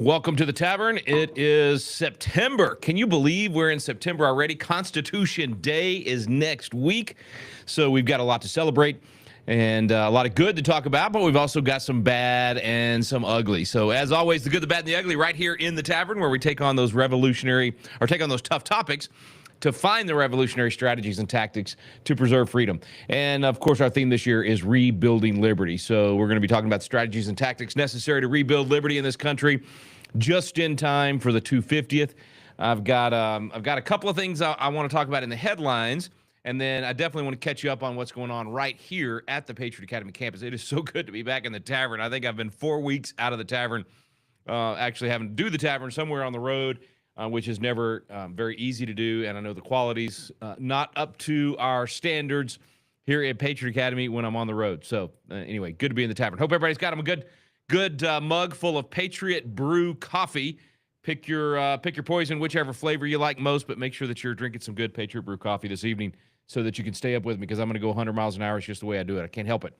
Welcome to the Tavern. It is September. Can you believe we're in September already? Constitution Day is next week. So we've got a lot to celebrate and a lot of good to talk about, but we've also got some bad and some ugly. So as always, the good, the bad, and the ugly right here in the Tavern, where we take on those tough topics to find the revolutionary strategies and tactics to preserve freedom. And of course, our theme this year is rebuilding liberty. So we're going to be talking about strategies and tactics necessary to rebuild liberty in this country, just in time for the 250th. I've got a couple of things I want to talk about in the headlines, and then I definitely want to catch you up on what's going on right here at the Patriot Academy campus. It is so good to be back in the Tavern. I think I've been 4 weeks out of the Tavern, actually having to do the Tavern somewhere on the road, which is never very easy to do, and I know the quality's not up to our standards here at Patriot Academy when I'm on the road. So anyway, good to be in the Tavern. Hope everybody's got them a good mug full of Patriot Brew coffee. Pick your poison, whichever flavor you like most, but make sure that you're drinking some good Patriot Brew coffee this evening so that you can stay up with me, because I'm going to go 100 miles an hour. It's just the way I do it. I can't help it.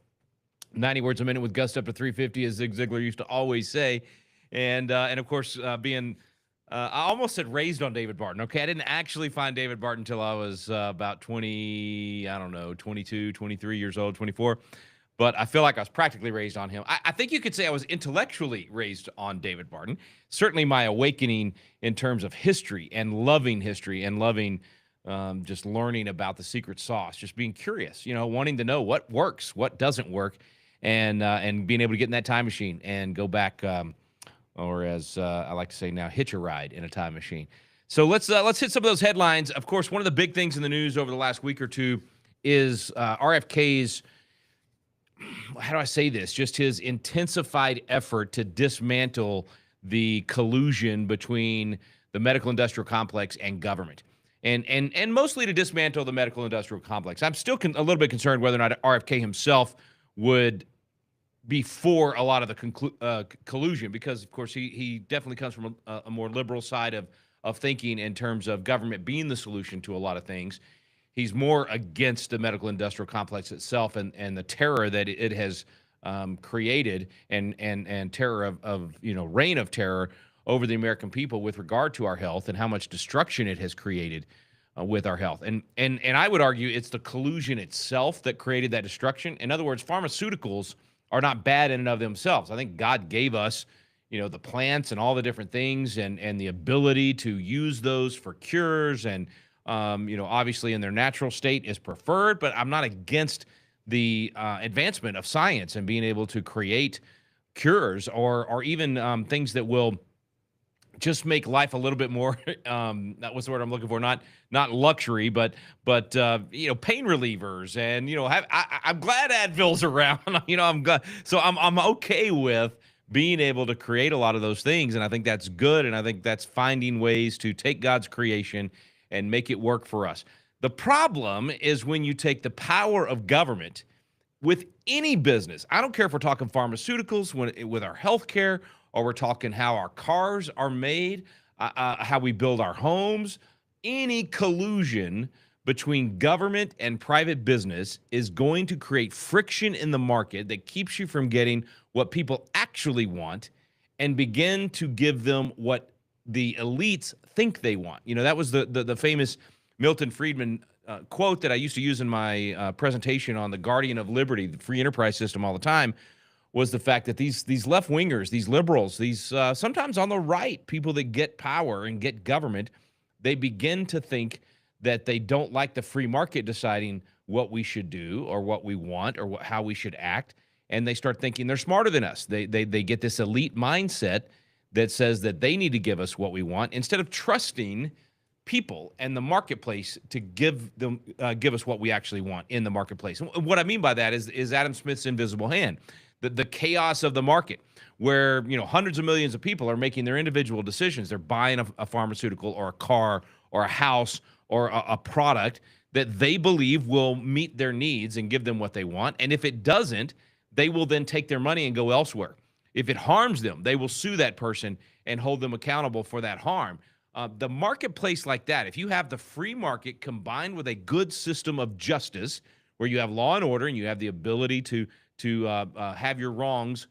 90 words a minute with gust up to 350, as Zig Ziglar used to always say. And of course, being I almost said raised on David Barton. Okay, I didn't actually find David Barton until I was about 22, 23 years old, 24. But I feel like I was practically raised on him. I think you could say I was intellectually raised on David Barton. Certainly my awakening in terms of history and loving just learning about the secret sauce, just being curious, wanting to know what works, what doesn't work, and being able to get in that time machine and go back, or as I like to say now, hitch a ride in a time machine. So let's hit some of those headlines. Of course, one of the big things in the news over the last week or two is RFK's, how do I say this, just his intensified effort to dismantle the collusion between the medical industrial complex and government. And mostly to dismantle the medical industrial complex. I'm still a little bit concerned whether or not RFK himself would be for a lot of the collusion, because, of course, he definitely comes from a more liberal side of thinking in terms of government being the solution to a lot of things. He's more against the medical industrial complex itself and the terror that it has created and terror of reign of terror over the American people with regard to our health and how much destruction it has created with our health. And I would argue it's the collusion itself that created that destruction. In other words, pharmaceuticals are not bad in and of themselves. I think God gave us, the plants and all the different things and the ability to use those for cures and, obviously in their natural state is preferred, but I'm not against the advancement of science and being able to create cures or even things that will just make life a little bit more, what's the word I'm looking for? Not luxury, but pain relievers. And, I'm glad Advil's around, I'm glad. So I'm okay with being able to create a lot of those things. And I think that's good. And I think that's finding ways to take God's creation and make it work for us. The problem is when you take the power of government with any business. I don't care if we're talking pharmaceuticals, with our healthcare, or we're talking how our cars are made, how we build our homes. Any collusion between government and private business is going to create friction in the market that keeps you from getting what people actually want and begin to give them what the elites think they want. That was the famous Milton Friedman quote that I used to use in my presentation on the Guardian of Liberty, the free enterprise system, all the time, was the fact that these left-wingers, these liberals, these sometimes on the right, people that get power and get government, they begin to think that they don't like the free market deciding what we should do or what we want or how we should act, and they start thinking they're smarter than us. They get this elite mindset that says that they need to give us what we want instead of trusting people and the marketplace to give us what we actually want in the marketplace. And what I mean by that is Adam Smith's invisible hand, the chaos of the market, where hundreds of millions of people are making their individual decisions. They're buying a pharmaceutical or a car or a house or a product that they believe will meet their needs and give them what they want. And if it doesn't, they will then take their money and go elsewhere. If it harms them, they will sue that person and hold them accountable for that harm. The marketplace like that, if you have the free market combined with a good system of justice where you have law and order and you have the ability to have your wrongs,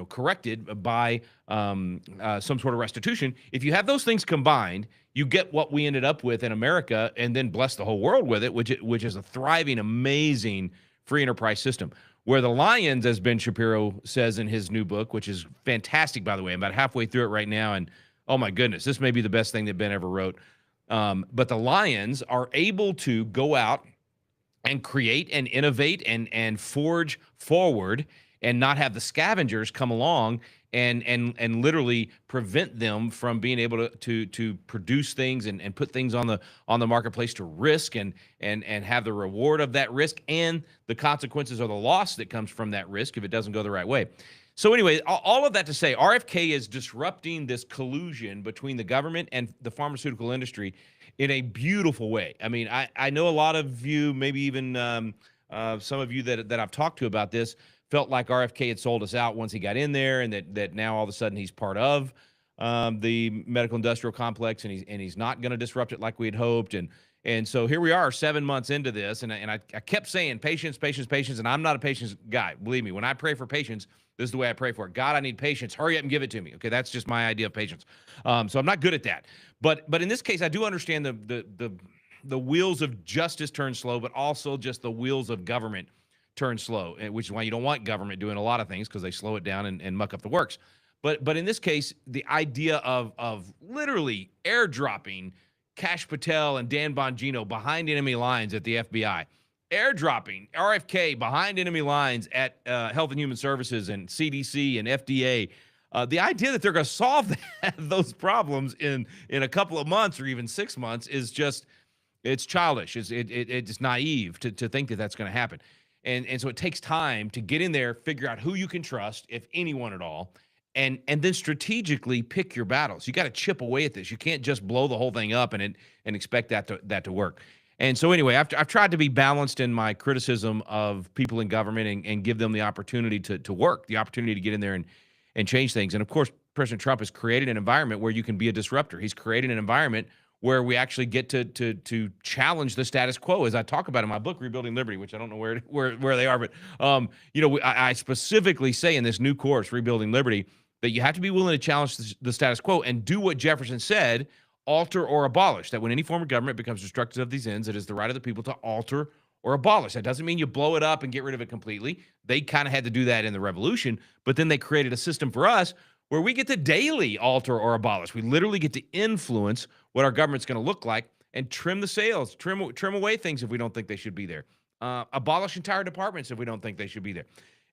corrected by some sort of restitution. If you have those things combined, you get what we ended up with in America, and then bless the whole world with it, which is a thriving, amazing free enterprise system. Where the lions, as Ben Shapiro says in his new book, which is fantastic, by the way, I'm about halfway through it right now, and oh my goodness, this may be the best thing that Ben ever wrote. But the lions are able to go out and create and innovate and forge forward, and not have the scavengers come along and literally prevent them from being able to produce things and put things on the marketplace to risk and have the reward of that risk and the consequences or the loss that comes from that risk if it doesn't go the right way. So anyway, all of that to say, RFK is disrupting this collusion between the government and the pharmaceutical industry in a beautiful way. I mean, I know a lot of you, maybe even some of you that I've talked to about this, felt like RFK had sold us out once he got in there, and that now all of a sudden he's part of the medical industrial complex, and he's not going to disrupt it like we had hoped. And so here we are 7 months into this, and I kept saying patience, patience, patience, and I'm not a patience guy. Believe me, when I pray for patience, this is the way I pray for it. God, I need patience. Hurry up and give it to me. Okay, that's just my idea of patience. So I'm not good at that. But in this case, I do understand the wheels of justice turn slow, but also just the wheels of government turn slow, which is why you don't want government doing a lot of things, because they slow it down and muck up the works. But in this case, the idea of literally airdropping Kash Patel and Dan Bongino behind enemy lines at the FBI, airdropping RFK behind enemy lines at Health and Human Services and CDC and FDA, the idea that they're going to solve those problems in a couple of months or even 6 months is just, it's childish. It's naive to think that that's going to happen. And so it takes time to get in there, figure out who you can trust, if anyone at all, and then strategically pick your battles. You got to chip away at this. You can't just blow the whole thing up and expect that to work. And so anyway, I've tried to be balanced in my criticism of people in government and give them the opportunity to work, the opportunity to get in there and change things. And of course, President Trump has created an environment where you can be a disruptor. He's created an environment where we actually get to challenge the status quo, as I talk about in my book, Rebuilding Liberty, which I don't know where they are, but I specifically say in this new course, Rebuilding Liberty, that you have to be willing to challenge the status quo and do what Jefferson said, alter or abolish. That when any form of government becomes destructive of these ends, it is the right of the people to alter or abolish. That doesn't mean you blow it up and get rid of it completely. They kind of had to do that in the revolution, but then they created a system for us where we get to daily alter or abolish. We literally get to influence what our government's going to look like and trim the sails, trim away things if we don't think they should be there, abolish entire departments if we don't think they should be there.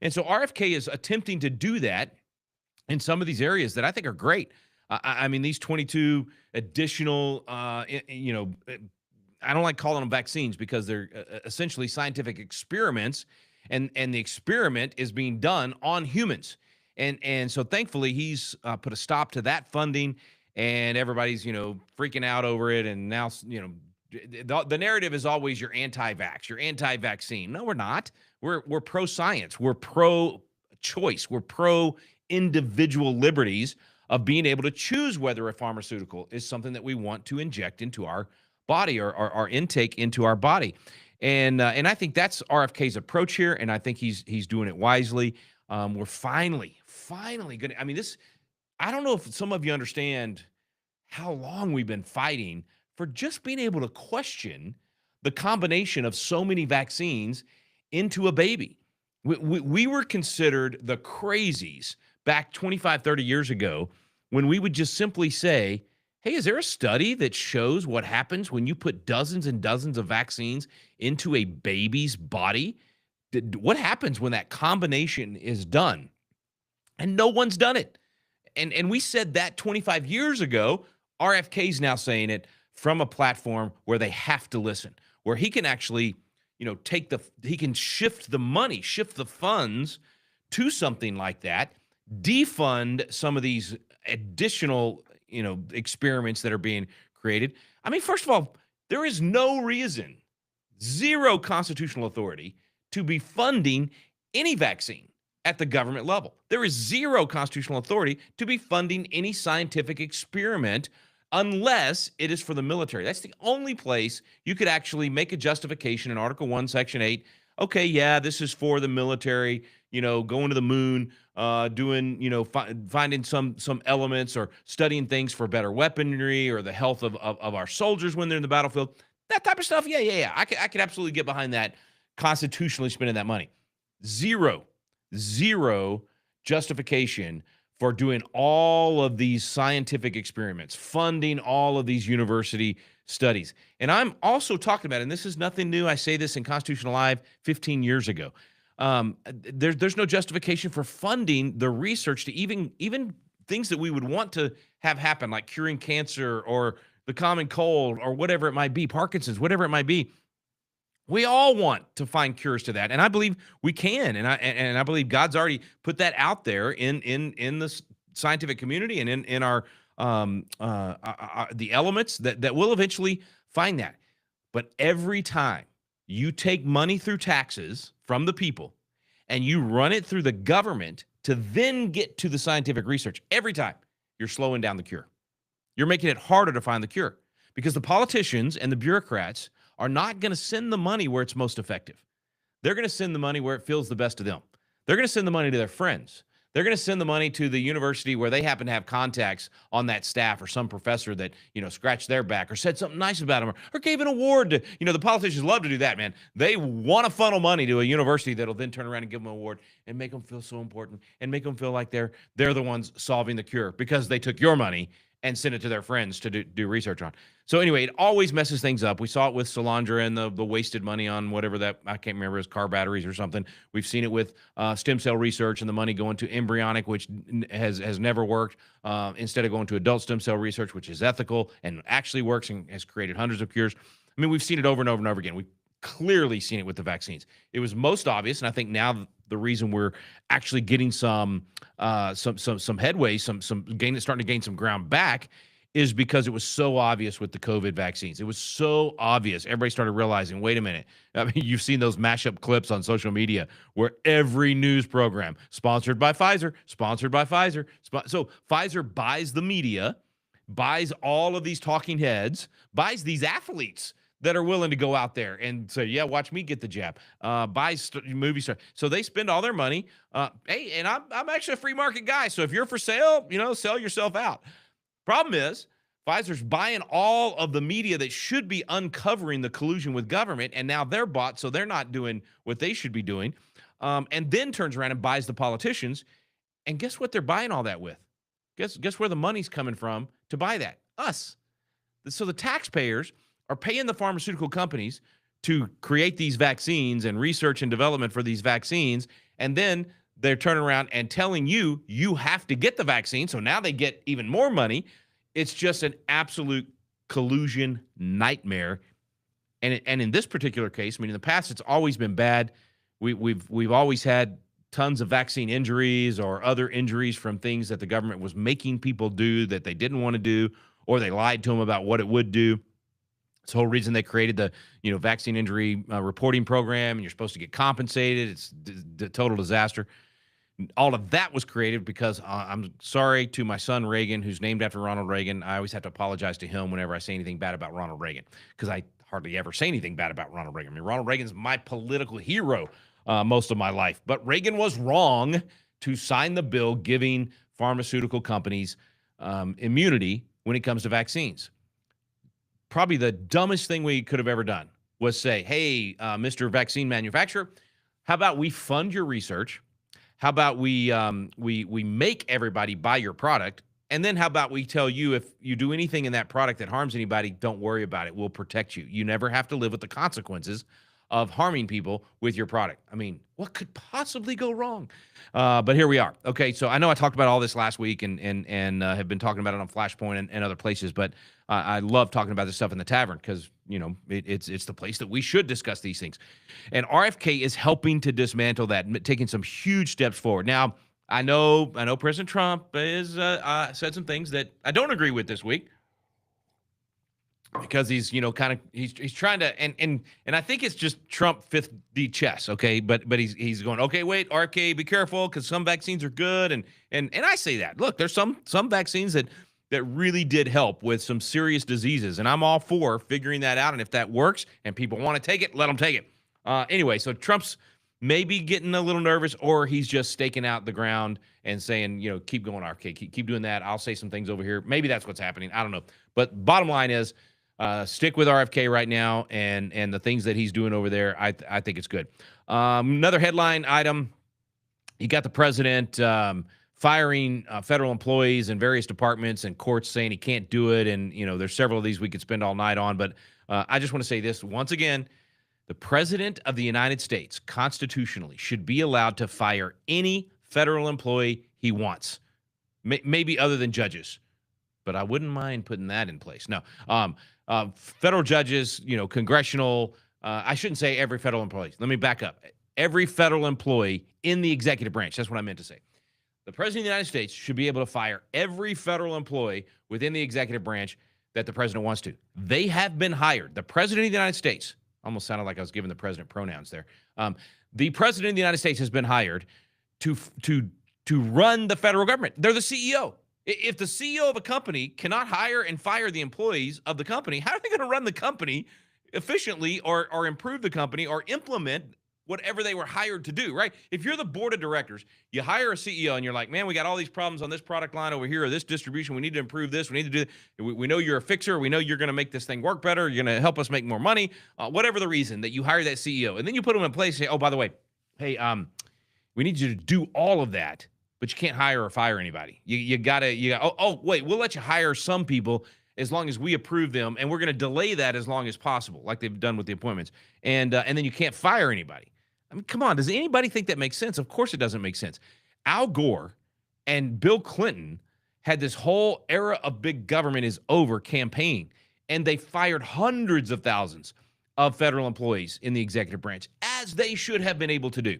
And so RFK is attempting to do that in some of these areas that I think are great. I mean, these 22 additional, I don't like calling them vaccines because they're essentially scientific experiments, and the experiment is being done on humans. And so thankfully he's put a stop to that funding, and everybody's, freaking out over it. And now, the narrative is always you're anti-vax, you're anti-vaccine. No, we're not. We're pro-science. We're pro-choice. We're pro-individual liberties of being able to choose whether a pharmaceutical is something that we want to inject into our body or our intake into our body. And I think that's RFK's approach here, and I think he's doing it wisely. We're finally going to, I mean, I don't know if some of you understand how long we've been fighting for just being able to question the combination of so many vaccines into a baby. We were considered the crazies back 25, 30 years ago when we would just simply say, hey, is there a study that shows what happens when you put dozens and dozens of vaccines into a baby's body? What happens when that combination is done? And no one's done it. And we said that 25 years ago. RFK's now saying it from a platform where they have to listen, where he can actually, he can shift the money, shift the funds to something like that, defund some of these additional, experiments that are being created. I mean, first of all, there is no reason, zero constitutional authority to be funding any vaccine at the government level. There is zero constitutional authority to be funding any scientific experiment unless it is for the military. That's the only place you could actually make a justification in Article 1, Section 8 okay, yeah, this is for the military, going to the moon, doing, finding some elements or studying things for better weaponry or the health of our soldiers when they're in the battlefield. That type of stuff. Yeah, yeah, yeah. I could absolutely get behind that constitutionally spending that money. Zero, zero justification for doing all of these scientific experiments, funding all of these university studies. And I'm also talking about, and this is nothing new. I say this in Constitutional Live 15 years ago. There's no justification for funding the research to even things that we would want to have happen, like curing cancer or the common cold or whatever it might be, Parkinson's, whatever it might be. We all want to find cures to that, and I believe we can, and I believe God's already put that out there in the scientific community and in our the elements that will eventually find that. But every time you take money through taxes from the people and you run it through the government to then get to the scientific research, every time you're slowing down the cure. You're making it harder to find the cure because the politicians and the bureaucrats are not going to send the money where it's most effective. They're going to send the money where it feels the best to them. They're going to send the money to their friends. They're going to send the money to the university where they happen to have contacts on that staff or some professor that, scratched their back or said something nice about them or gave an award to, the politicians love to do that, man. They want to funnel money to a university that'll then turn around and give them an award and make them feel so important and make them feel like they're the ones solving the cure because they took your money and send it to their friends to do research on. So anyway, it always messes things up. We saw it with Solandra and the wasted money on whatever that, I can't remember, his car batteries or something. We've seen it with stem cell research and the money going to embryonic, which has never worked, instead of going to adult stem cell research, which is ethical and actually works and has created hundreds of cures. I mean, we've seen it over and over and over again. We've clearly seen it with the vaccines. It was most obvious, and I think now the reason we're actually getting some headway, starting to gain some ground back, is because it was so obvious with the COVID vaccines. It was so obvious. Everybody started realizing, wait a minute. I mean, you've seen those mashup clips on social media where every news program, sponsored by Pfizer, sponsored by Pfizer. So Pfizer buys the media, buys all of these talking heads, buys these athletes that are willing to go out there and say, yeah, watch me get the jab, buys movie stars. So they spend all their money. Hey, and I'm actually a free market guy. So if you're for sale, sell yourself out. Problem is, Pfizer's buying all of the media that should be uncovering the collusion with government, and now they're bought, so they're not doing what they should be doing, and then turns around and buys the politicians. And guess what they're buying all that with? Guess where the money's coming from to buy that? Us. So the taxpayers are paying the pharmaceutical companies to create these vaccines and research and development for these vaccines, and then they're turning around and telling you have to get the vaccine, so now they get even more money. It's just an absolute collusion nightmare. And in this particular case, I mean, in the past, it's always been bad. We've always had tons of vaccine injuries or other injuries from things that the government was making people do that they didn't want to do, or they lied to them about what it would do. It's the whole reason they created the vaccine injury reporting program, and you're supposed to get compensated. It's a total disaster. All of that was created because I'm sorry to my son Reagan, who's named after Ronald Reagan. I always have to apologize to him whenever I say anything bad about Ronald Reagan because I hardly ever say anything bad about Ronald Reagan. I mean, Ronald Reagan's my political hero most of my life. But Reagan was wrong to sign the bill giving pharmaceutical companies immunity when it comes to vaccines. Probably the dumbest thing we could have ever done was say, hey, Mr. Vaccine Manufacturer, how about we fund your research? How about we make everybody buy your product? And then how about we tell you if you do anything in that product that harms anybody, don't worry about it. We'll protect you. You never have to live with the consequences of harming people with your product. I mean, what could possibly go wrong? But here we are. Okay, so I know I talked about all this last week and have been talking about it on Flashpoint and other places, but I love talking about this stuff in the Tavern because, it's the place that we should discuss these things. And RFK is helping to dismantle that, taking some huge steps forward. Now, I know President Trump is said some things that I don't agree with this week because he's he's trying to and I think it's just Trump 5D chess, okay? But he's going, okay, wait, RFK, be careful because some vaccines are good and I say that. Look, there's some vaccines that really did help with some serious diseases, and I'm all for figuring that out. And if that works and people want to take it, let them take it. Anyway, so Trump's maybe getting a little nervous, or he's just staking out the ground and saying, keep going, RFK, keep doing that. I'll say some things over here. Maybe that's what's happening. I don't know. But bottom line is, stick with RFK right now, and the things that he's doing over there. I think it's good. Another headline item: you got the president firing federal employees in various departments and courts, saying he can't do it. And there's several of these we could spend all night on. But I just want to say this once again: the president of the United States constitutionally should be allowed to fire any federal employee he wants, maybe other than judges. But I wouldn't mind putting that in place. No, federal judges, congressional. I shouldn't say every federal employee. Let me back up. Every federal employee in the executive branch. That's what I meant to say. The president of the United States should be able to fire every federal employee within the executive branch that the president wants to. They have been hired. The president of the United States, almost sounded like I was giving the president pronouns there. The president of the United States has been hired to run the federal government. They're the CEO. If the CEO of a company cannot hire and fire the employees of the company, how are they going to run the company efficiently, or improve the company, or implement whatever they were hired to do, right? If you're the board of directors, you hire a CEO and you're like, man, we got all these problems on this product line over here, or this distribution. We need to improve this. We need to do, we know you're a fixer. We know you're going to make this thing work better. You're going to help us make more money, whatever the reason that you hire that CEO. And then you put them in place and say, oh, by the way, hey, we need you to do all of that, but you can't hire or fire anybody. You gotta, wait, we'll let you hire some people as long as we approve them, and we're going to delay that as long as possible, like they've done with the appointments. And then you can't fire anybody. I mean, come on. Does anybody think that makes sense? Of course it doesn't make sense. Al Gore and Bill Clinton had this whole era of big government is over campaign, and they fired hundreds of thousands of federal employees in the executive branch, as they should have been able to do.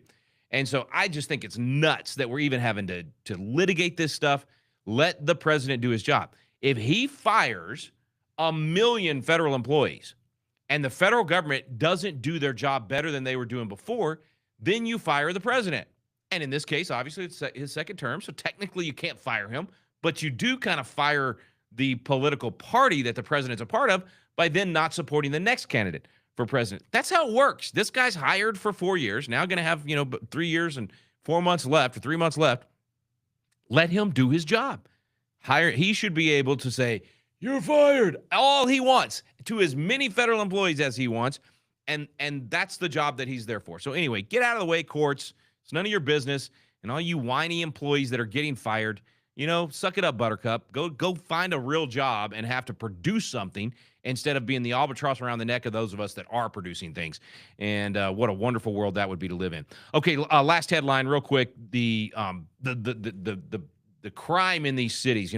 And so I just think it's nuts that we're even having to litigate this stuff. Let the president do his job. If he fires 1 million federal employees, and the federal government doesn't do their job better than they were doing before, then you fire the president. And in this case, obviously, it's his second term, so technically you can't fire him, but you do kind of fire the political party that the president's a part of by then not supporting the next candidate for president. That's how it works. This guy's hired for 4 years, now going to have, 3 years and 4 months left, or 3 months left. Let him do his job. He should be able to say, you're fired, all he wants, to as many federal employees as he wants, and that's the job that he's there for. So anyway, get out of the way, courts. It's none of your business. And all you whiny employees that are getting fired, suck it up, Buttercup. Go find a real job and have to produce something instead of being the albatross around the neck of those of us that are producing things. And what a wonderful world that would be to live in. Okay, last headline real quick. The crime in these cities,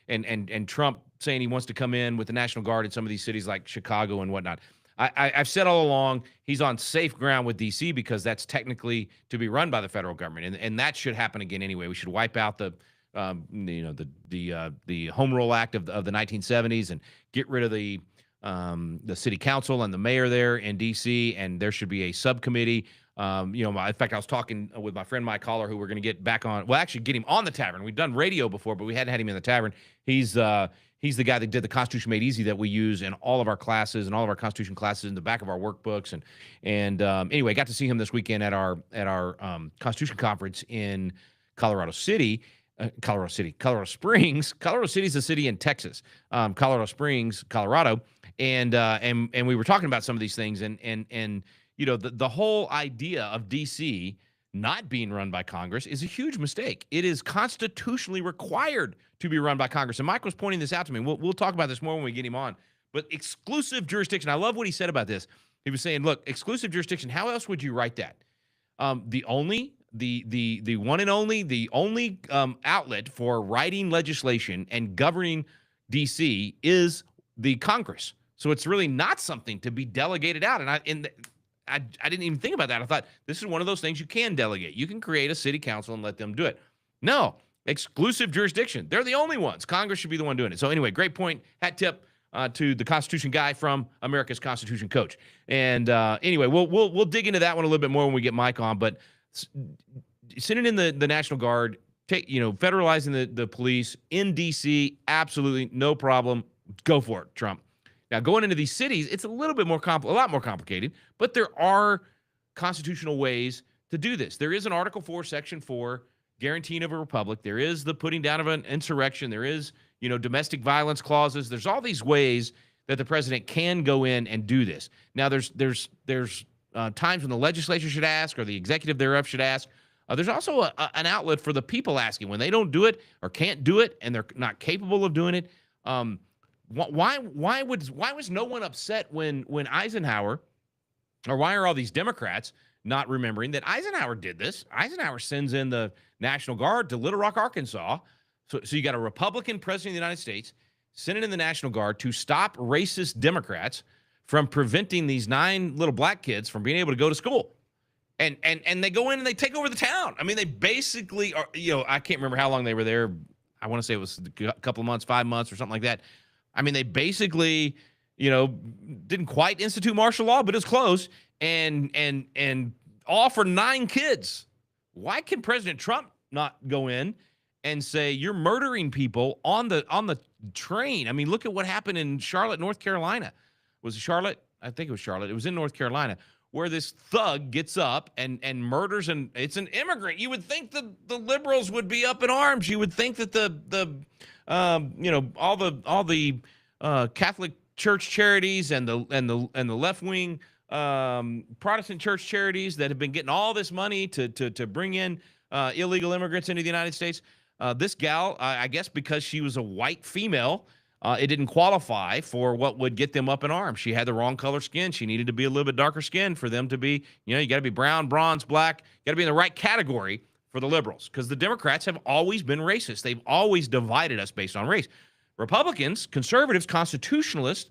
and Trump saying he wants to come in with the National Guard in some of these cities like Chicago and whatnot. I've said all along he's on safe ground with D.C. because that's technically to be run by the federal government, and that should happen again anyway. We should wipe out the Home Rule Act of the 1970s and get rid of the city council and the mayor there in D.C. and there should be a subcommittee. In fact, I was talking with my friend Mike Holler, who we're going to get back on. Well, actually, get him on the Tavern. We've done radio before, but we hadn't had him in the Tavern. He's the guy that did the Constitution Made Easy that we use in all of our classes and all of our Constitution classes in the back of our workbooks. And anyway, got to see him this weekend at our Constitution conference in Colorado Springs. Colorado City is a city in Texas. Colorado Springs, Colorado, and we were talking about some of these things, and the whole idea of D.C. not being run by Congress is a huge mistake. It is constitutionally required to be run by Congress. And Mike was pointing this out to me. We'll talk about this more when we get him on. But exclusive jurisdiction, I love what he said about this. He was saying, look, exclusive jurisdiction, how else would you write that? The one and only, the only outlet for writing legislation and governing D.C. is the Congress. So it's really not something to be delegated out. And I didn't even think about that. I thought this is one of those things you can delegate. You can create a city council and let them do it. No, exclusive jurisdiction. They're the only ones. Congress should be the one doing it. So anyway, great point. Hat tip to the Constitution guy from America's Constitution Coach. And anyway, we'll dig into that one a little bit more when we get Mike on. But sending in the National Guard, federalizing the police in D.C., absolutely no problem. Go for it, Trump. Now, going into these cities, it's a little bit more a lot more complicated, but there are constitutional ways to do this. There is an Article 4, Section 4, guaranteeing of a republic. There is the putting down of an insurrection. There is, domestic violence clauses. There's all these ways that the president can go in and do this. Now, there's times when the legislature should ask or the executive thereof should ask. There's also an outlet for the people asking when they don't do it or can't do it and they're not capable of doing it. Why was no one upset when Eisenhower, or why are all these Democrats not remembering that Eisenhower did this? Eisenhower sends in the National Guard to Little Rock, Arkansas. So you got a Republican president of the United States sending in the National Guard to stop racist Democrats from preventing these 9 little black kids from being able to go to school. And they go in and they take over the town. I mean, they basically are, I can't remember how long they were there. I want to say it was a couple of months, 5 months or something like that. I mean, they basically, didn't quite institute martial law, but it was close. And all for 9 kids. Why can President Trump not go in and say you're murdering people on the train? I mean, look at what happened in Charlotte, North Carolina. Was it Charlotte? I think it was Charlotte. It was in North Carolina, where this thug gets up and murders, and it's an immigrant. You would think the liberals would be up in arms. You would think that all the Catholic church charities and the left wing Protestant church charities that have been getting all this money to bring in illegal immigrants into the United States. This gal, I guess because she was a white female, it didn't qualify for what would get them up in arms. She had the wrong color skin. She needed to be a little bit darker skin for them to be, you got to be brown, bronze, black. You got to be in the right category for the liberals, because the Democrats have always been racist. They've always divided us based on race. Republicans, conservatives, constitutionalists,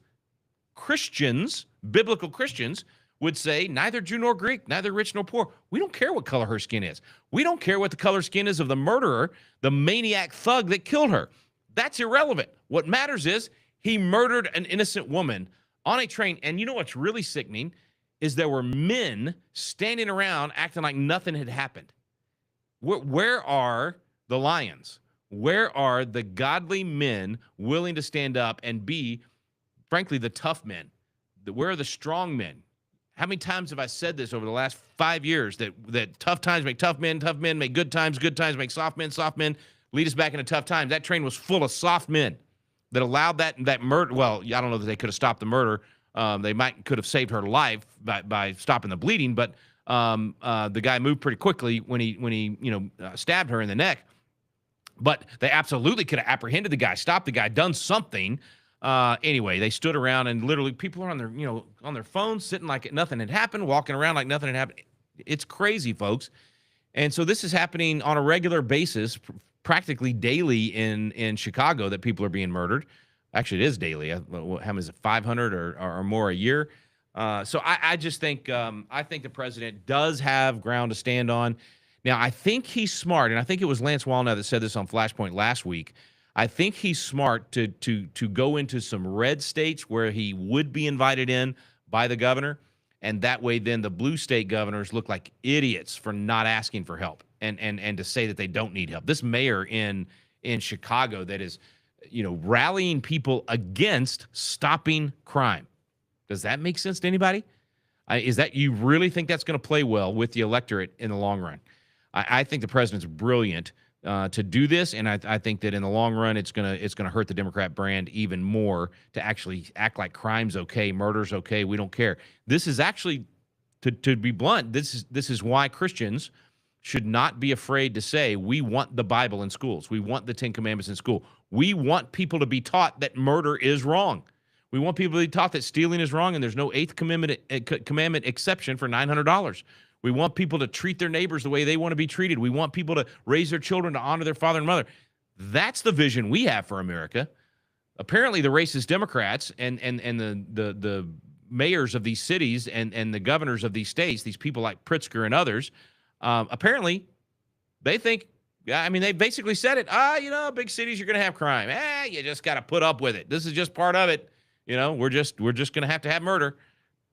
Christians, biblical Christians would say neither Jew nor Greek, neither rich nor poor. We don't care what color her skin is. We don't care what the color skin is of the murderer, the maniac thug that killed her. That's irrelevant. What matters is he murdered an innocent woman on a train. And you know what's really sickening is there were men standing around acting like nothing had happened. Where are the lions? Where are the godly men willing to stand up and be, frankly, the tough men? Where are the strong men? How many times have I said this over the last 5 years that tough times make tough men make good times make soft men lead us back into tough times? That train was full of soft men that allowed that murder. Well, I don't know that they could have stopped the murder. They could have saved her life by stopping the bleeding, but the guy moved pretty quickly when he stabbed her in the neck. But they absolutely could have apprehended the guy, stopped the guy, done something. Anyway, they stood around and literally people are on their phones, sitting like nothing had happened, walking around like nothing had happened. It's crazy, folks. And so this is happening on a regular basis, practically daily in Chicago, that people are being murdered. Actually, it is daily. How many is it? 500 or more a year. So I just think the president does have ground to stand on. Now, I think he's smart, and I think it was Lance Wallnau that said this on Flashpoint last week. I think he's smart to go into some red states where he would be invited in by the governor, and that way then the blue state governors look like idiots for not asking for help and to say that they don't need help. This mayor in Chicago that is, rallying people against stopping crime. Does that make sense to anybody? You really think that's going to play well with the electorate in the long run? I think the president's brilliant to do this, and I think that in the long run, it's gonna hurt the Democrat brand even more to actually act like crime's okay, murder's okay. We don't care. This is actually, to be blunt, this is why Christians should not be afraid to say we want the Bible in schools. We want the 10 Commandments in school. We want people to be taught that murder is wrong. We want people to be taught that stealing is wrong, and there's no 8th commandment exception for $900. We want people to treat their neighbors the way they want to be treated. We want people to raise their children to honor their father and mother. That's the vision we have for America. Apparently, the racist Democrats and the mayors of these cities and the governors of these states, these people like Pritzker and others, apparently they think, they basically said it. Big cities, you're going to have crime. You just got to put up with it. This is just part of it. We're just going to have murder.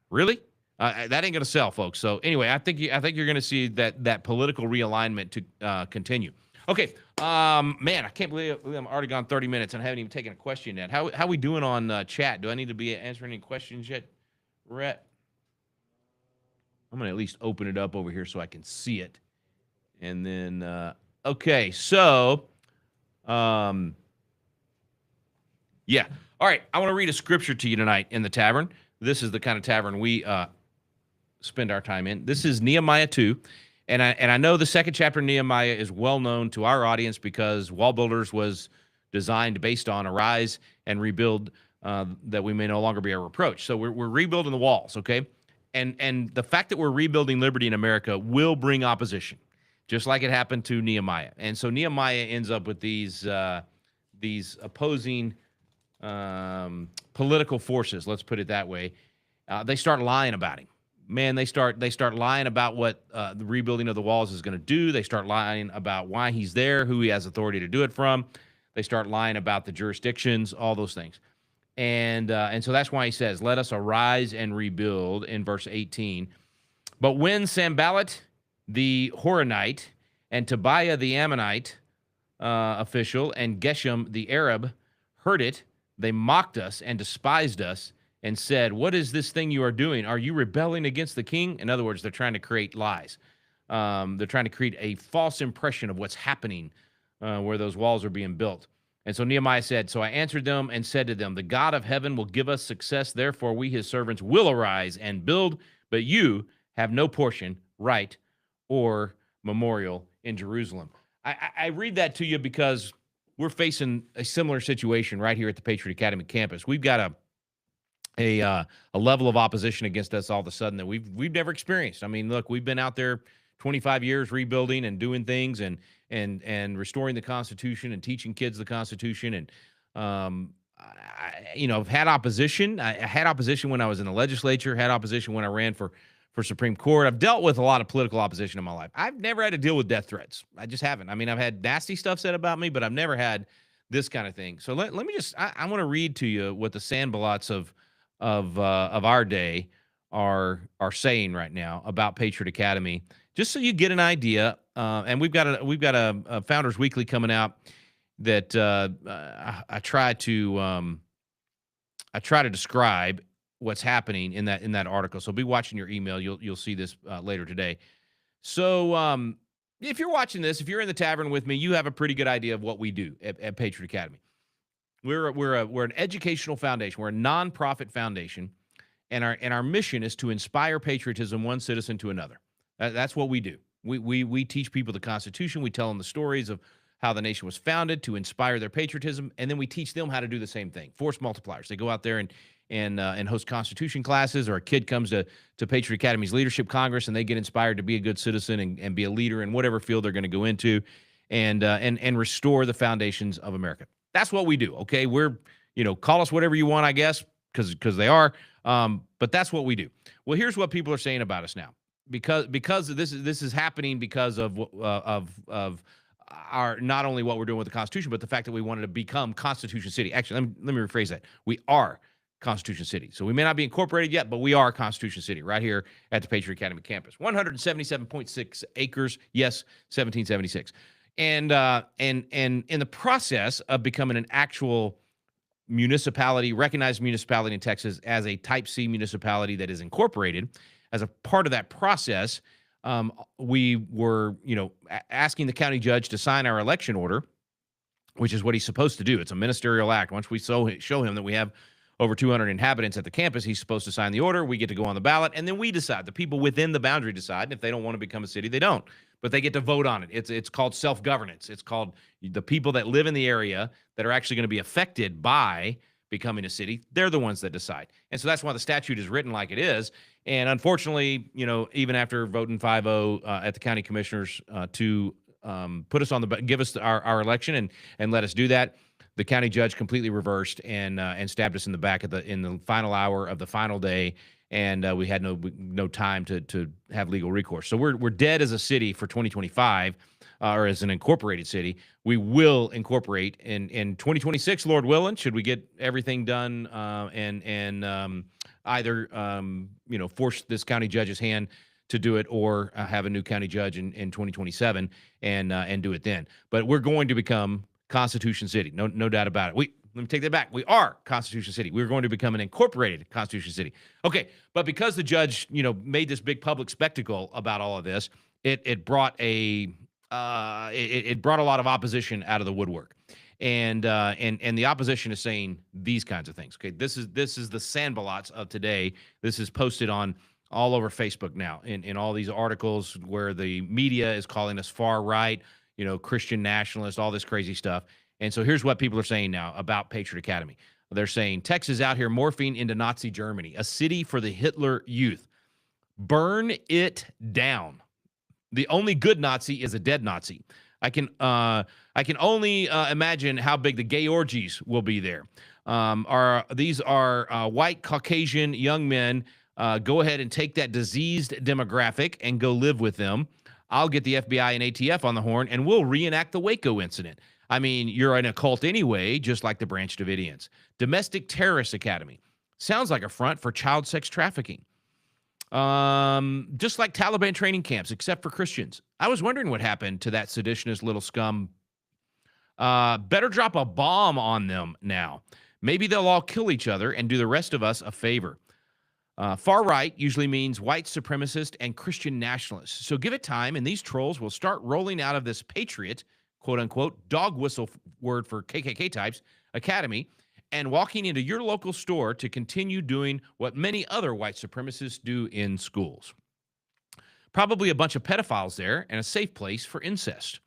Really? That ain't going to sell, folks. So anyway, I think you're going to see that political realignment to continue. Okay, man, I can't believe I'm already gone 30 minutes and I haven't even taken a question yet. How we doing on chat? Do I need to be answering any questions yet, Rhett? I'm going to at least open it up over here so I can see it. And then, okay, so, yeah. All right, I want to read a scripture to you tonight in the tavern. This is the kind of tavern we spend our time in. This is Nehemiah 2. And I know the second chapter of Nehemiah is well known to our audience because Wall Builders was designed based on arise and rebuild, that we may no longer be a reproach. So we're rebuilding the walls, okay? And the fact that we're rebuilding liberty in America will bring opposition, just like it happened to Nehemiah. And so Nehemiah ends up with these opposing political forces. Let's put it that way. They start lying about him. Man, they start lying about what the rebuilding of the walls is going to do. They start lying about why he's there, who he has authority to do it from. They start lying about the jurisdictions, all those things. And so that's why he says, let us arise and rebuild in verse 18. But when Sanballat the Horonite and Tobiah the Ammonite official and Geshem the Arab heard it, they mocked us and despised us and said, what is this thing you are doing? Are you rebelling against the king? In other words, they're trying to create lies. They're trying to create a false impression of what's happening where those walls are being built. And so Nehemiah said, so I answered them and said to them, the God of heaven will give us success. Therefore, we, his servants, will arise and build, but you have no portion, right, or memorial in Jerusalem. I read that to you because we're facing a similar situation right here at the Patriot Academy campus. We've got a level of opposition against us all of a sudden that we've never experienced. I mean, look, we've been out there 25 years rebuilding and doing things and restoring the Constitution and teaching kids the Constitution. And, I've had opposition. I had opposition when I was in the legislature, had opposition when I ran for Supreme Court. I've dealt with a lot of political opposition in my life. I've never had to deal with death threats. I just haven't. I mean, I've had nasty stuff said about me, but I've never had this kind of thing. So let me just, I want to read to you what the Sanballats of our day are saying right now about Patriot Academy, just so you get an idea. And we've got a Founders Weekly coming out that I try to describe what's happening in that article. So be watching your email. You'll see this later today. So if you're watching this, if you're in the tavern with me, you have a pretty good idea of what we do at Patriot Academy. We're an educational foundation. We're a nonprofit foundation, and our mission is to inspire patriotism one citizen to another. That's what we do. We teach people the Constitution. We tell them the stories of how the nation was founded to inspire their patriotism, and then we teach them how to do the same thing. Force multipliers. They go out there and host Constitution classes, or a kid comes to Patriot Academy's Leadership Congress, and they get inspired to be a good citizen and be a leader in whatever field they're going to go into, and restore the foundations of America. That's what we do. Okay, we're call us whatever you want, I guess, because they are. But that's what we do. Well, here's what people are saying about us now, because this is happening because of our, not only what we're doing with the Constitution, but the fact that we wanted to become Constitution City. Actually, let me rephrase that. We are Constitution City. So we may not be incorporated yet, but we are Constitution City right here at the Patriot Academy campus. 177.6 acres. Yes, 1776. And in the process of becoming an actual municipality, recognized municipality in Texas as a Type C municipality that is incorporated, as a part of that process, we were, asking the county judge to sign our election order, which is what he's supposed to do. It's a ministerial act. Once we show him that we have over 200 inhabitants at the campus, he's supposed to sign the order. We get to go on the ballot, and then we decide. The people within the boundary decide. And if they don't want to become a city, they don't. But they get to vote on it. It's called self-governance. It's called the people that live in the area that are actually going to be affected by becoming a city. They're the ones that decide. And so that's why the statute is written like it is. And unfortunately, even after voting 5-0 at the county commissioners to put us on give us our election and let us do that, the county judge completely reversed and stabbed us in the back in the final hour of the final day, and we had no time to have legal recourse. So we're dead as a city for 2025, or as an incorporated city. We will incorporate in 2026, Lord willing, should we get everything done and either force this county judge's hand to do it, or have a new county judge in 2027 and do it then. But we're going to become Constitution City, no doubt about it. Let me take that back. We are Constitution City. We're going to become an incorporated Constitution City. Okay, but because the judge, made this big public spectacle about all of this, it brought a it brought a lot of opposition out of the woodwork, and the opposition is saying these kinds of things. Okay, this is the sandbalots of today. This is posted on all over Facebook now in all these articles where the media is calling us far right, Christian nationalists, all this crazy stuff. And so here's what people are saying now about Patriot Academy. They're saying Texas out here morphing into Nazi Germany, a city for the Hitler youth. Burn it down. The only good Nazi is a dead Nazi. I can only imagine how big the gay orgies will be there. These are white Caucasian young men. Go ahead and take that diseased demographic and go live with them. I'll get the FBI and ATF on the horn, and we'll reenact the Waco incident. I mean, you're in a cult anyway, just like the Branch Davidians. Domestic Terrorist Academy. Sounds like a front for child sex trafficking. Just like Taliban training camps, except for Christians. I was wondering what happened to that seditionist little scum. Better drop a bomb on them now. Maybe they'll all kill each other and do the rest of us a favor. Far right usually means white supremacist and Christian nationalists. So give it time, and these trolls will start rolling out of this patriot, quote unquote, dog whistle word for KKK types, academy, and walking into your local store to continue doing what many other white supremacists do in schools. Probably a bunch of pedophiles there and a safe place for incest.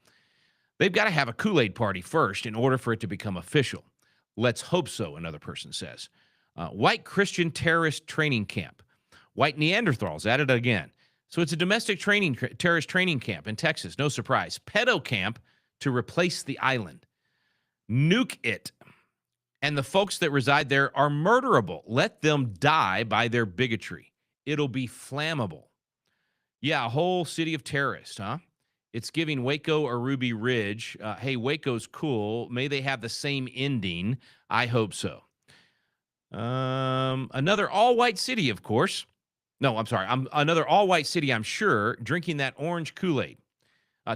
They've got to have a Kool-Aid party first in order for it to become official. Let's hope so, another person says. White Christian terrorist training camp. White Neanderthals, at it again. So it's a domestic terrorist training camp in Texas. No surprise. Pedo camp to replace the island. Nuke it. And the folks that reside there are murderable. Let them die by their bigotry. It'll be flammable. Yeah, a whole city of terrorists, huh? It's giving Waco or Ruby Ridge. Hey, Waco's cool. May they have the same ending. I hope so. Another all-white city, of course. No, I'm sorry. Another all-white city, I'm sure, drinking that orange Kool-Aid.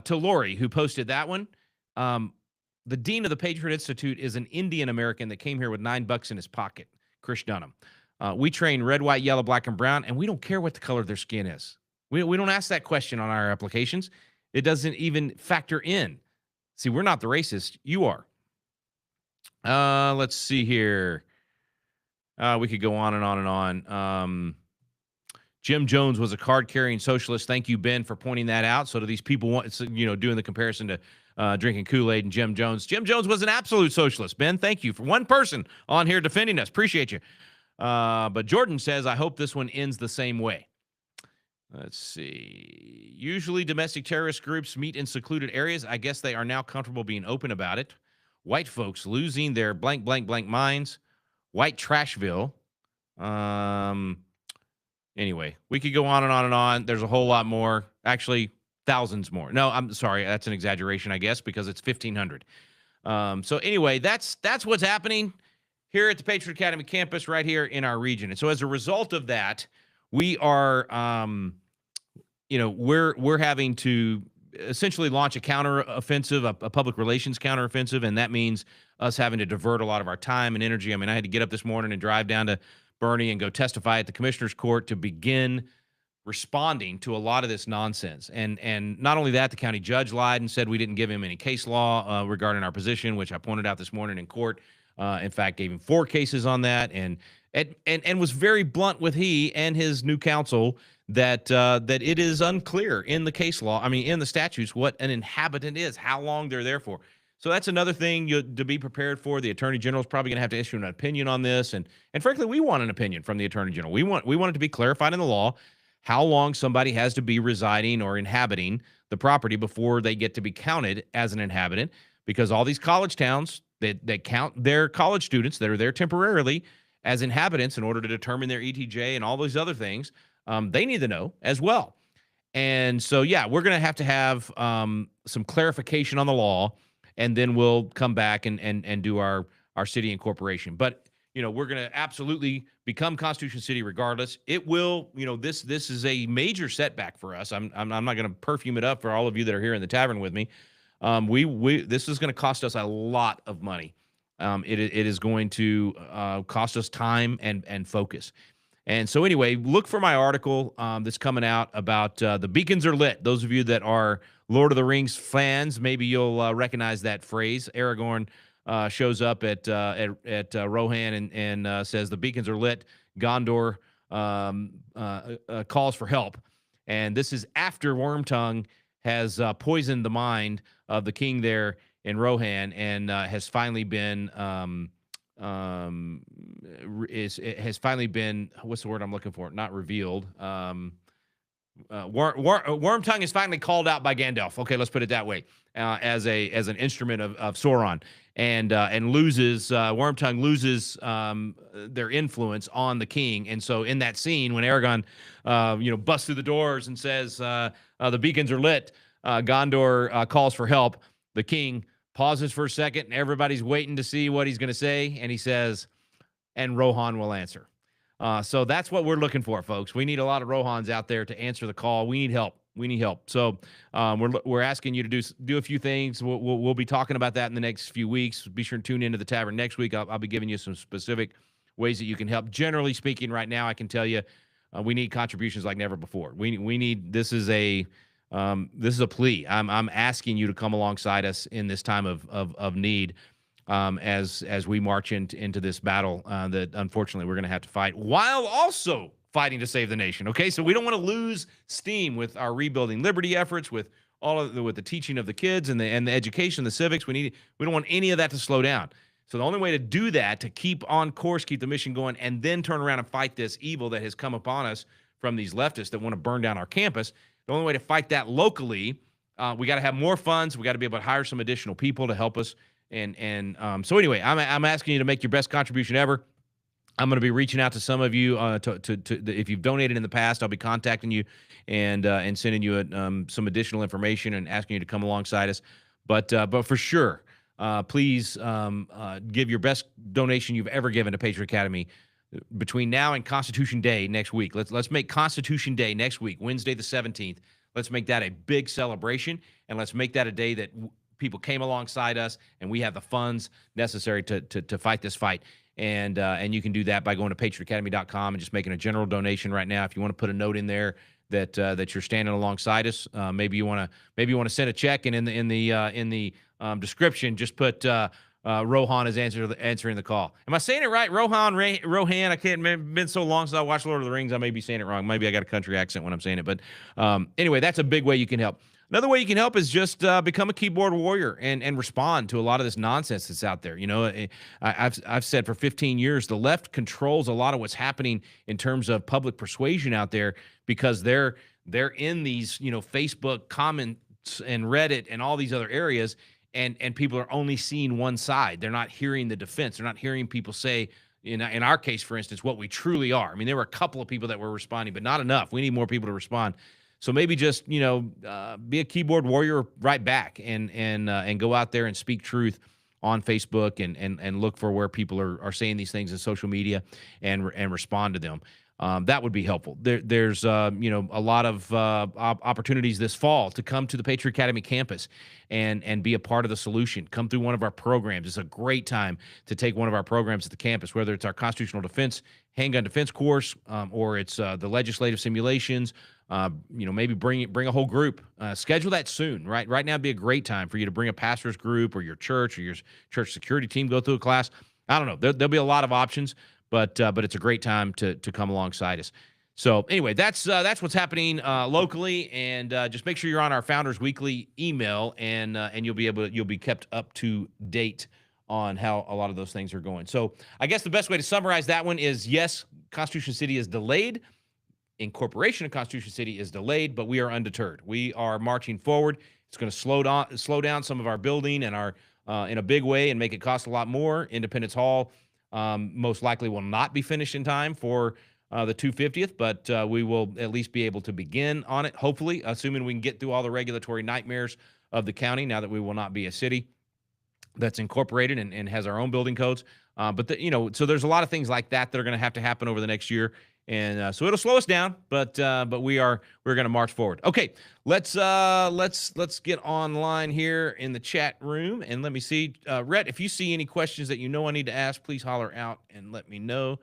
To Lori, who posted that one, the dean of the Patriot Institute is an Indian American that came here with $9 in his pocket, Chris Dunham. We train red, white, yellow, black, and brown, and we don't care what the color of their skin is. We don't ask that question on our applications. It doesn't even factor in. See, we're not the racist. You are. Let's see here. We could go on and on and on. Jim Jones was a card-carrying socialist. Thank you, Ben, for pointing that out. So do these people doing the comparison to drinking Kool-Aid and Jim Jones? Jim Jones was an absolute socialist. Ben, thank you for one person on here defending us. Appreciate you. But Jordan says, I hope this one ends the same way. Let's see. Usually domestic terrorist groups meet in secluded areas. I guess they are now comfortable being open about it. White folks losing their blank, blank, blank minds. White Trashville. Anyway, we could go on and on and on. There's a whole lot more. Actually, thousands more. No, I'm sorry. That's an exaggeration, I guess, because it's 1,500. So anyway, that's what's happening here at the Patriot Academy campus right here in our region. And so as a result of that, we are, we're having to essentially launch a counteroffensive, a public relations counteroffensive, and that means us having to divert a lot of our time and energy. I mean, I had to get up this morning and drive down to Bernie and go testify at the commissioner's court to begin responding to a lot of this nonsense. And not only that, the county judge lied and said we didn't give him any case law regarding our position, which I pointed out this morning in court. In fact, gave him 4 cases on that, and was very blunt with he and his new counsel that it is unclear in the case law, in the statutes, what an inhabitant is, how long they're there for. So that's another thing to be prepared for. The Attorney General is probably going to have to issue an opinion on this, and frankly, we want an opinion from the Attorney General. We want it to be clarified in the law how long somebody has to be residing or inhabiting the property before they get to be counted as an inhabitant, because all these college towns, they count their college students that are there temporarily as inhabitants in order to determine their ETJ and all those other things. They need to know as well. And so, yeah, we're going to have some clarification on the law, and then we'll come back and do our city incorporation. But, we're going to absolutely become Constitution City regardless. It will, this is a major setback for us. I'm not going to perfume it up for all of you that are here in the tavern with me. This is going to cost us a lot of money. It is going to cost us time and focus. And so anyway, look for my article that's coming out about the beacons are lit. Those of you that are Lord of the Rings fans, maybe you'll recognize that phrase. Aragorn shows up at Rohan and says the beacons are lit. Gondor calls for help, and this is after Wormtongue has poisoned the mind of the king there in Rohan and has finally been it has finally been, what's the word I'm looking for? Not revealed. Wormtongue is finally called out by Gandalf. Okay, let's put it that way. As an instrument of Sauron, and loses Wormtongue loses their influence on the king. And so in that scene, when Aragorn busts through the doors and says the beacons are lit, Gondor calls for help. The king pauses for a second, and everybody's waiting to see what he's going to say, and he says, "And Rohan will answer." So that's what we're looking for, folks. We need a lot of Rohans out there to answer the call. We need help. We need help. So we're asking you to do a few things. We'll be talking about that in the next few weeks. Be sure to tune into the Tavern next week. I'll be giving you some specific ways that you can help. Generally speaking, right now, I can tell you we need contributions like never before. We need. This is a plea. I'm asking you to come alongside us in this time of need. As we march into this battle that unfortunately we're going to have to fight, while also fighting to save the nation. Okay, so we don't want to lose steam with our rebuilding liberty efforts, with with the teaching of the kids and the education, the civics. We don't want any of that to slow down. So the only way to do that, to keep on course, keep the mission going, and then turn around and fight this evil that has come upon us from these leftists that want to burn down our campus. The only way to fight that locally, we got to have more funds. We got to be able to hire some additional people to help us. So anyway, I'm asking you to make your best contribution ever. I'm going to be reaching out to some of you if you've donated in the past. I'll be contacting you and sending you some additional information and asking you to come alongside us. But for sure, please give your best donation you've ever given to Patriot Academy between now and Constitution Day next week. Let's make Constitution Day next week, Wednesday the 17th. Let's make that a big celebration, and let's make that a day that people came alongside us, and we have the funds necessary to fight this fight. And you can do that by going to patriotacademy.com and just making a general donation right now. If you want to put a note in there that you're standing alongside us, maybe you want to send a check, and in the description just put Rohan is answering the call. Am I saying it right? Rohan. I can't. It's been so long since I watched Lord of the Rings. I may be saying it wrong. Maybe I got a country accent when I'm saying it. But anyway, that's a big way you can help. Another way you can help is just become a keyboard warrior and respond to a lot of this nonsense that's out there. You know, I've said for 15 years, the left controls a lot of what's happening in terms of public persuasion out there, because they're in these, Facebook comments and Reddit and all these other areas, and people are only seeing one side. They're not hearing the defense. They're not hearing people say, in our case, for instance, what we truly are. I mean, there were a couple of people that were responding, but not enough. We need more people to respond. So maybe just, be a keyboard warrior right back and go out there and speak truth on Facebook and look for where people are saying these things in social media and respond to them. That would be helpful. There's a lot of opportunities this fall to come to the Patriot Academy campus and be a part of the solution. Come through one of our programs. It's a great time to take one of our programs at the campus, whether it's our constitutional defense, handgun defense course, or it's the legislative simulations. Maybe bring a whole group. Schedule that soon. Right now would be a great time for you to bring a pastor's group or your church security team, go through a class. I don't know. There'll be a lot of options, but it's a great time to come alongside us. So anyway, that's what's happening locally, and just make sure you're on our Founders Weekly email, and you'll be kept up to date on how a lot of those things are going. So I guess the best way to summarize that one is, yes, Constitution City is delayed. Incorporation of Constitution City is delayed, but we are undeterred. We are marching forward. It's going to slow down some of our building and our in a big way and make it cost a lot more. Independence Hall most likely will not be finished in time for the 250th, but we will at least be able to begin on it, hopefully, assuming we can get through all the regulatory nightmares of the county now that we will not be a city that's incorporated and has our own building codes. So there's a lot of things like that are going to have to happen over the next year. And so it'll slow us down, but we're going to march forward. Okay, let's get online here in the chat room, and let me see, Rhett, if you see any questions that you know I need to ask, please holler out and let me know.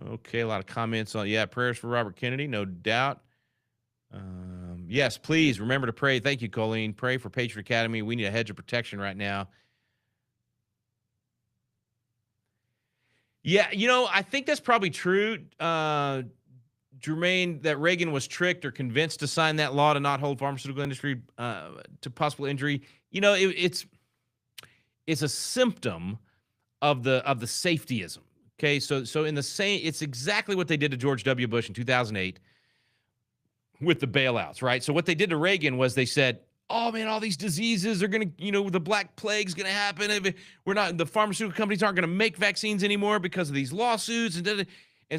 Okay, a lot of comments on prayers for Robert Kennedy, no doubt. Yes, please remember to pray. Thank you, Colleen. Pray for Patriot Academy. We need a hedge of protection right now. Yeah, I think that's probably true, Jermaine, that Reagan was tricked or convinced to sign that law to not hold pharmaceutical industry to possible injury. It's a symptom of the safetyism. Okay, so in the same, it's exactly what they did to George W. Bush in 2008 with the bailouts, right? So what they did to Reagan was they said, oh man, all these diseases are going to, the Black Plague's going to happen. The pharmaceutical companies aren't going to make vaccines anymore because of these lawsuits. And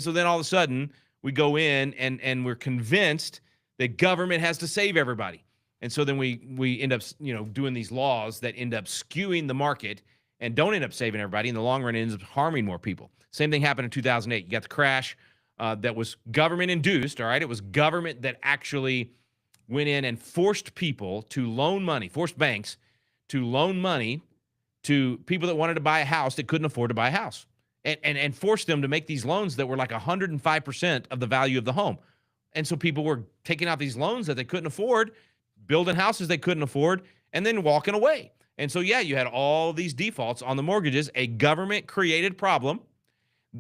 so then all of a sudden we go in and we're convinced that government has to save everybody. And so then we end up, doing these laws that end up skewing the market and don't end up saving everybody. In the long run, it ends up harming more people. Same thing happened in 2008. You got the crash that was government induced. All right. It was government that actually went in and forced people to loan money, forced banks to loan money to people that wanted to buy a house that couldn't afford to buy a house, and forced them to make these loans that were like 105% of the value of the home. And so people were taking out these loans that they couldn't afford, building houses they couldn't afford, and then walking away. And so, you had all these defaults on the mortgages, a government-created problem.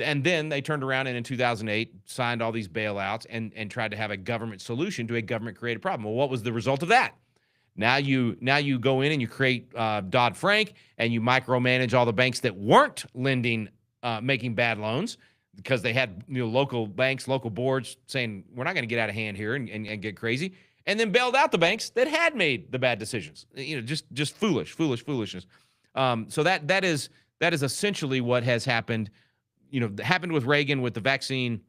And then they turned around and in 2008 signed all these bailouts and tried to have a government solution to a government-created problem. Well, what was the result of that? Now you go in and you create Dodd-Frank and you micromanage all the banks that weren't lending, making bad loans because they had local banks, local boards saying, we're not going to get out of hand here and get crazy. And then bailed out the banks that had made the bad decisions. Just foolishness. So that is essentially what has happened. Happened with Reagan with the vaccine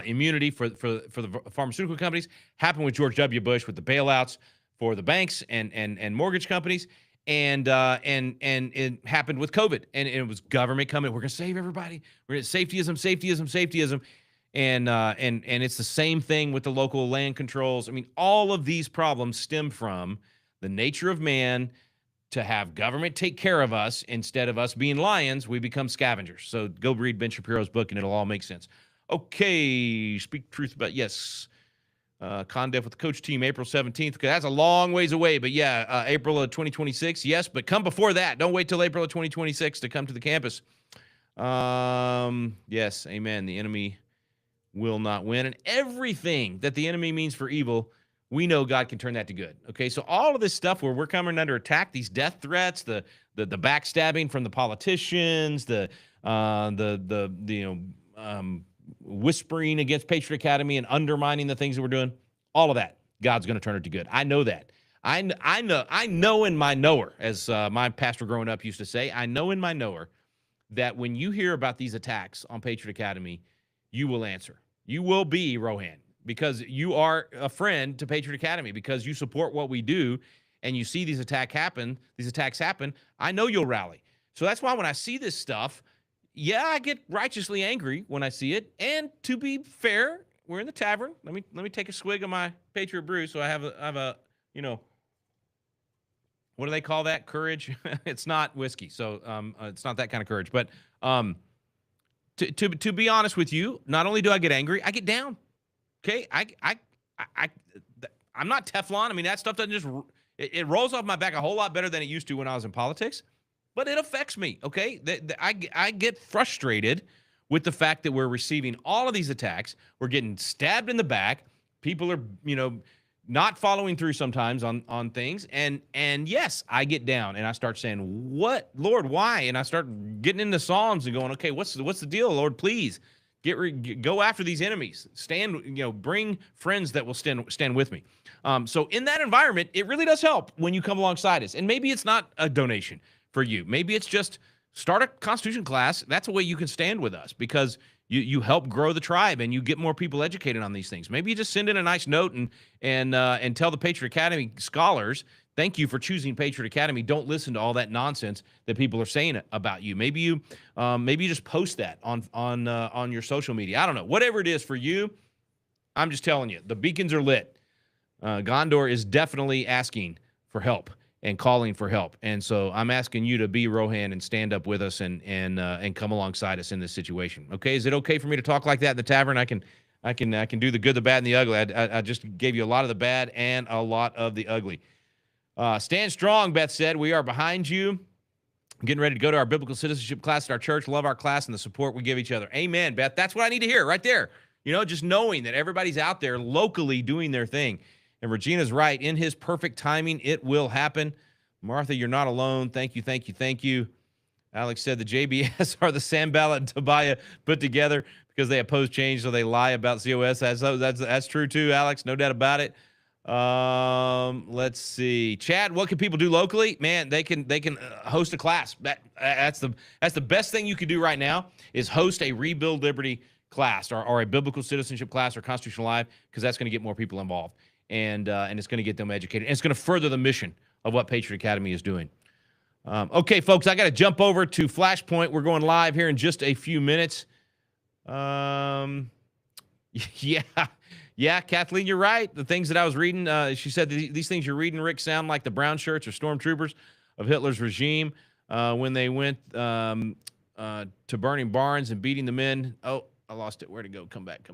immunity for the pharmaceutical companies, happened with George W. Bush with the bailouts for the banks and mortgage companies, and it happened with COVID, and it was government coming. We're going to save everybody. We're going to safetyism, and it's the same thing with the local land controls. I mean, all of these problems stem from the nature of man. To have government take care of us instead of us being lions, we become scavengers. So go read Ben Shapiro's book and it'll all make sense. Okay, speak truth about, yes. ConDef with the coach team, April 17th. Okay, that's a long ways away, but April of 2026, yes, but come before that. Don't wait till April of 2026 to come to the campus. Yes, amen. The enemy will not win. And everything that the enemy means for evil, we know God can turn that to good. Okay, so all of this stuff where we're coming under attack, these death threats, the backstabbing from the politicians, the whispering against Patriot Academy and undermining the things that we're doing, all of that, God's going to turn it to good. I know that. I know in my knower, as my pastor growing up used to say, I know in my knower that when you hear about these attacks on Patriot Academy, you will answer. You will be Rohan, because you are a friend to Patriot Academy, because you support what we do, and you see these attacks happen, I know you'll rally. So that's why when I see this stuff, I get righteously angry when I see it. And to be fair, we're in the tavern. Let me take a swig of my Patriot brew so I have a what do they call that? Courage? It's not whiskey, so it's not that kind of courage. But to be honest with you, not only do I get angry, I get down. Okay, I'm not Teflon. I mean, that stuff doesn't just it rolls off my back a whole lot better than it used to when I was in politics, but it affects me. Okay, I get frustrated with the fact that we're receiving all of these attacks. We're getting stabbed in the back. People are not following through sometimes on things, and yes, I get down and I start saying, "What, Lord, why?" And I start getting into Psalms and going, "Okay, what's the deal, Lord? Please." Go after these enemies. Bring friends that will stand with me. So in that environment, it really does help when you come alongside us. And maybe it's not a donation for you. Maybe it's just start a Constitution class. That's a way you can stand with us, because you help grow the tribe and you get more people educated on these things. Maybe you just send in a nice note and tell the Patriot Academy scholars Thank you for choosing Patriot Academy. Don't listen to all that nonsense that people are saying about you. Maybe you just post that on your social media. I don't know. Whatever it is for you, I'm just telling you, the beacons are lit. Gondor is definitely asking for help and calling for help. And so I'm asking you to be Rohan and stand up with us and come alongside us in this situation. Okay, is it okay for me to talk like that in the tavern? I can do the good, the bad, and the ugly. I just gave you a lot of the bad and a lot of the ugly. Stand strong, Beth said. We are behind you. Getting ready to go to our biblical citizenship class at our church. Love our class and the support we give each other. Amen, Beth. That's what I need to hear right there. You know, just knowing that everybody's out there locally doing their thing. And Regina's right. In his perfect timing, it will happen. Martha, you're not alone. Thank you, thank you, thank you. Alex said the JBS are the Sanballat and Tobiah put together because they oppose change, so they lie about COS. That's true too, Alex. No doubt about it. Let's see. Chad, what can people do locally? Man, they can host a class. That's the best thing you could do right now is host a Rebuild Liberty class or a biblical citizenship class or constitutional life, because that's going to get more people involved and it's going to get them educated. And it's going to further the mission of what Patriot Academy is doing. Okay, folks, I got to jump over to Flashpoint. We're going live here in just a few minutes. Yeah, Kathleen, you're right. The things that I was reading, she said these things you're reading, Rick, sound like the brown shirts or stormtroopers of Hitler's regime when they went to burning barns and beating the men. Oh, I lost it. Where'd it go? Come back.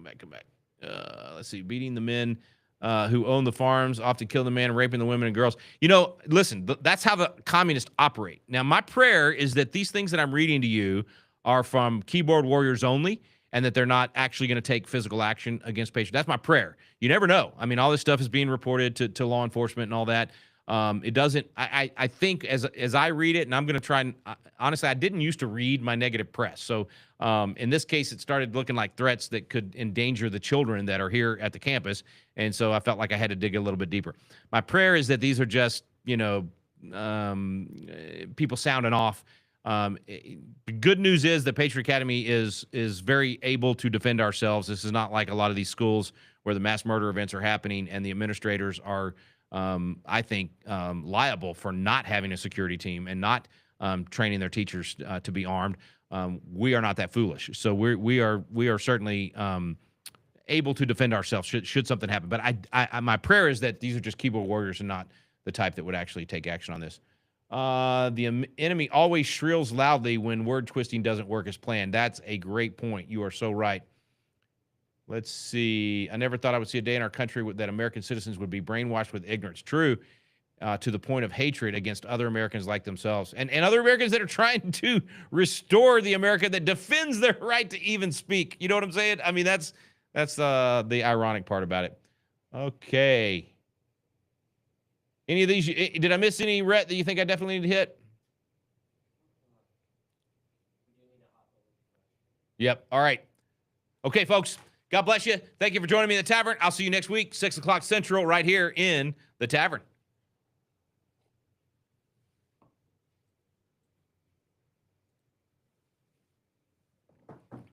Let's see. Beating the men who own the farms, often killing the man, raping the women and girls. You know, listen, that's how the communists operate. Now, my prayer is that these things that I'm reading to you are from keyboard warriors only, and that they're not actually going to take physical action against patients. That's my prayer. You never know. I mean, all this stuff is being reported to law enforcement and all that. It doesn't, I think as I read it, and I'm going to try and, honestly, I didn't used to read my negative press. So in this case, it started looking like threats that could endanger the children that are here at the campus. And so I felt like I had to dig a little bit deeper. My prayer is that these are just, people sounding off. The good news is that Patriot Academy is very able to defend ourselves. This is not like a lot of these schools where the mass murder events are happening and the administrators are, I think, liable for not having a security team and not training their teachers to be armed. We are not that foolish, so we are certainly able to defend ourselves should something happen. But I my prayer is that these are just keyboard warriors and not the type that would actually take action on this. The enemy always shrills loudly when word twisting doesn't work as planned. That's a great point. You are so right. Let's see. I never thought I would see a day in our country that American citizens would be brainwashed with ignorance. True, to the point of hatred against other Americans like themselves and other Americans that are trying to restore the America that defends their right to even speak. You know what I'm saying? I mean, that's the ironic part about it. Okay. Any of these, did I miss any, Rhett, that you think I definitely need to hit? Yep. All right. Okay, folks. God bless you. Thank you for joining me in the Tavern. I'll see you next week, 6 o'clock Central, right here in the Tavern.